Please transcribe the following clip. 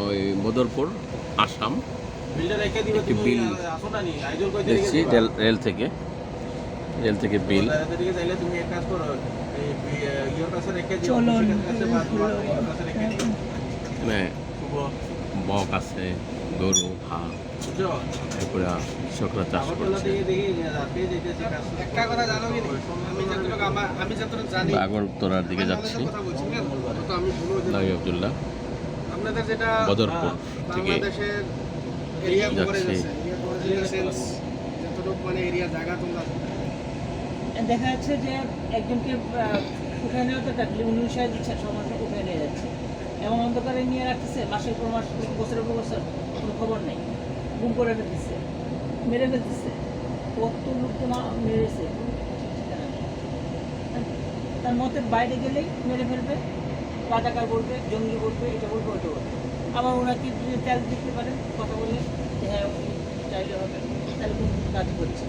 ওই বদরপুর আসাম একটি বিল দেখছি রেল থেকে বিল বক আছে, গরু, হাঁস, এরপরে কৃষকরা চাষ করছে। আগরতলার দিকে যাচ্ছি, আব্দুল্লাহ বদরপুর থেকে যাচ্ছি। দেখা যাচ্ছে যে একজনকে উঠায় নেওয়া তো ডাকলে উনি উৎসাহ দিচ্ছে, সমাজকে উঠায় নিয়ে যাচ্ছে, এমন অন্ধকারে নিয়ে রাখতেছে, মাসের পর মাস, বছরের পর বছর, কোনো খবর নেই, গুম করে ফেলতেছে, মেরে ফেলতেছে। কত লোককে মেরেছে তার মতের বাইরে গেলেই মেরে ফেলবে, রাজাকার বলবে, জঙ্গি বলবে, এটা বলবে, ওটা বলবে। আবার ওনাকে যদি তেল দিতে পারেন কথা বলে যে হ্যাঁ চাইলে হবে, তাহলে কোন কাজ করছে।